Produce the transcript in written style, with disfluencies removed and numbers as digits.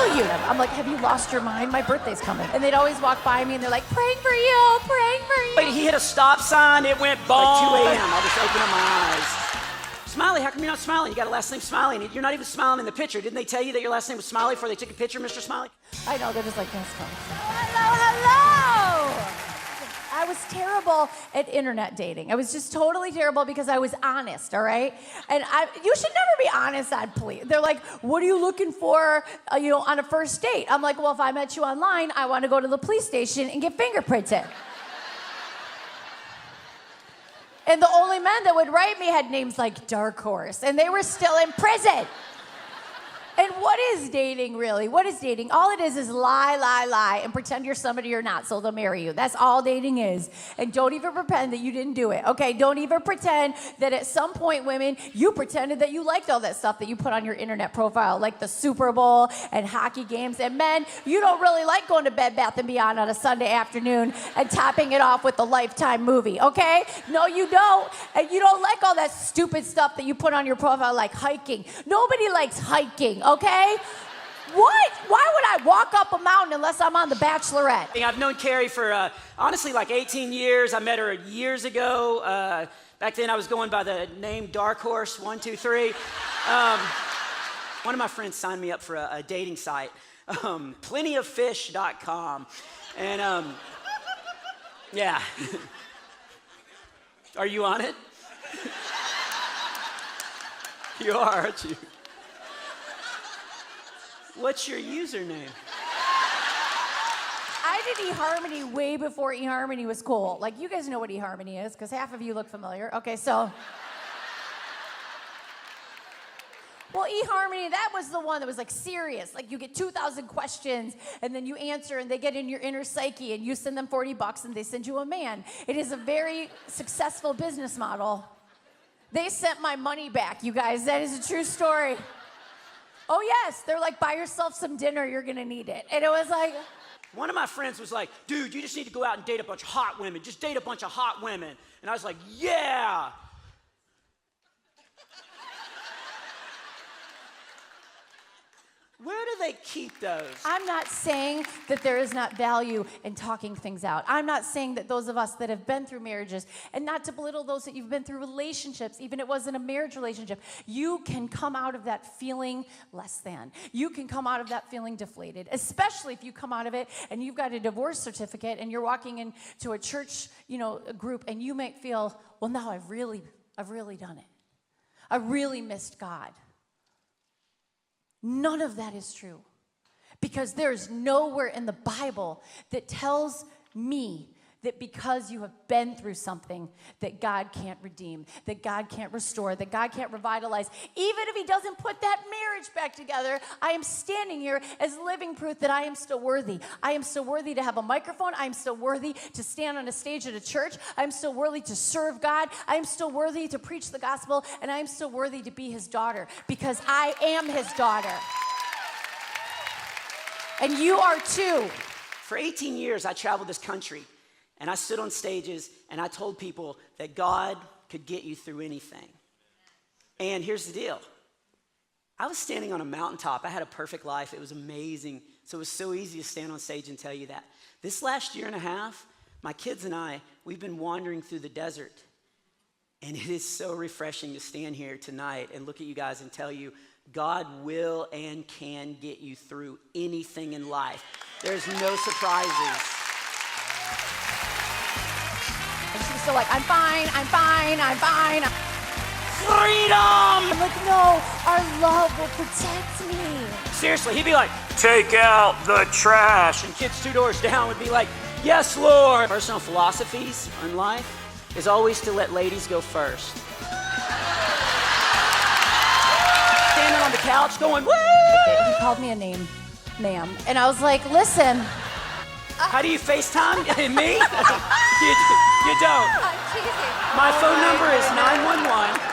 kill you. I'm like, have you lost your mind? My birthday's coming. And they'd always walk by me and they're like, praying for you, praying for you. Wait, he hit a stop sign, it went boom. Like 2 a.m., I just opened up my eyes. Smiley, how come you're not smiling? You got a last name Smiley, and you're not even smiling in the picture. Didn't they tell you that your last name was Smiley before they took a picture, Mr. Smiley? I know, they're just like, yes, hello. I was terrible at internet dating. I was just totally terrible because I was honest, all right? And you should never be honest on police. They're like, what are you looking for, on a first date? I'm like, well, if I met you online, I want to go to the police station and get fingerprinted. And the only men that would write me had names like Dark Horse, and they were still in prison. And what is dating, really? What is dating? All it is lie, and pretend you're somebody you're not, so they'll marry you. That's all dating is. And don't even pretend that you didn't do it, okay? Don't even pretend that at some point, women, you pretended that you liked all that stuff that you put on your internet profile, like the Super Bowl and hockey games. And men, you don't really like going to Bed Bath & Beyond on a Sunday afternoon and topping it off with the Lifetime movie, okay? No, you don't. And you don't like all that stupid stuff that you put on your profile, like hiking. Nobody likes hiking. Okay? What? Why would I walk up a mountain unless I'm on The Bachelorette? I've known Carrie for, honestly, like 18 years. I met her years ago. Back then, I was going by the name Dark Horse 123. One of my friends signed me up for a dating site, plentyoffish.com. And, yeah. Are you on it? You are, aren't you? What's your username? I did eHarmony way before eHarmony was cool. Like, you guys know what eHarmony is, because half of you look familiar. Okay, so. Well, eHarmony, that was the one that was like serious. Like, you get 2,000 questions, and then you answer, and they get in your inner psyche, and you send them $40, and they send you a man. It is a very successful business model. They sent my money back, you guys. That is a true story. Oh, yes. They're like, buy yourself some dinner. You're going to need it. And it was like. One of my friends was like, dude, you just need to go out and date a bunch of hot women. Just date a bunch of hot women. And I was like, yeah. Where do they keep those? I'm not saying that there is not value in talking things out. I'm not saying that those of us that have been through marriages, and not to belittle those that you've been through relationships, even if it wasn't a marriage relationship, you can come out of that feeling less than. You can come out of that feeling deflated, especially if you come out of it and you've got a divorce certificate and you're walking into a church, a group, and you might feel, well, now I've really done it. I really missed God. None of that is true, because there's nowhere in the Bible that tells me that because you have been through something that God can't redeem, that God can't restore, that God can't revitalize. Even if he doesn't put that marriage back together, I am standing here as living proof that I am still worthy. I am still worthy to have a microphone. I am still worthy to stand on a stage at a church. I am still worthy to serve God. I am still worthy to preach the gospel, and I am still worthy to be his daughter, because I am his daughter. And you are too. For 18 years, I traveled this country. And I stood on stages and I told people that God could get you through anything. And here's the deal. I was standing on a mountaintop. I had a perfect life. It was amazing. So it was so easy to stand on stage and tell you that. This last year and a half, my kids and I, we've been wandering through the desert. And it is so refreshing to stand here tonight and look at you guys and tell you God will and can get you through anything in life. There's no surprises. And she's still like, I'm fine. Freedom! I'm like, no, our love will protect me. Seriously, he'd be like, take out the trash. And kids 2 doors down would be like, yes, Lord. Personal philosophies in life is always to let ladies go first. Standing on the couch going, woo! He called me a name, ma'am. And I was like, listen. How do you FaceTime? Me? You don't. I'm teasing. My phone number is 911.